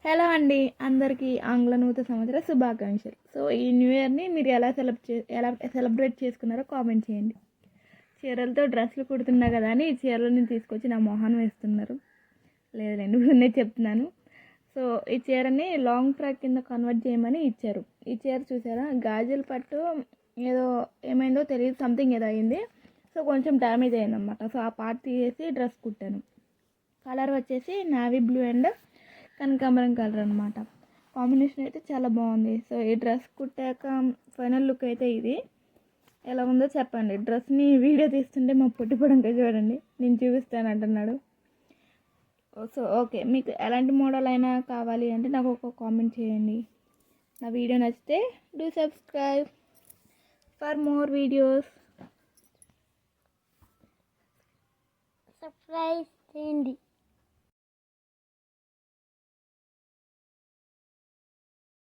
Hello అండి, అందరికీ ఆంగ్ల నూతన సంవత్సర శుభాకాంక్షలు. సో ఈ న్యూ ఇయర్ని మీరు ఎలా సెలబ్రేట్ చేసుకున్నారో కామెంట్ చేయండి. చీరలతో డ్రెస్సులు కుడుతున్నా కదా అని ఈ చీరలను తీసుకొచ్చి నా మొహాన్ని వేస్తున్నారు. లేదులేండి, నేను చెప్తున్నాను. సో ఈ చీరని లాంగ్ ఫ్రాక్ కింద కన్వర్ట్ చేయమని ఇచ్చారు. ఈ చీర చూసారా, గాజుల పట్టు ఏదో ఏమైందో తెలియదు, సంథింగ్ ఏదో అయింది. సో కొంచెం డ్యామేజ్ అయిందన్నమాట. సో ఆ పార్ట్ తీసేసి డ్రెస్ కుట్టాను. కలర్ వచ్చేసి నావీ బ్లూ అండ్ కనకాంబరం కలర్ అనమాట. కాంబినేషన్ అయితే చాలా బాగుంది. సో ఈ డ్రెస్ కుట్టాక ఫైనల్ లుక్ అయితే ఇది. ఎలా ఉందో చెప్పండి. డ్రెస్ని వీడియో తీస్తుంటే మా పొట్టిపడంగా చూడండి, నేను చూపిస్తాను అంటున్నాడు. సో ఓకే, మీకు ఎలాంటి మోడల్ అయినా కావాలి అంటే నాకు ఒక కామెంట్ చేయండి. నా వీడియో నచ్చితే do subscribe for more videos. Subscribe చేయండి.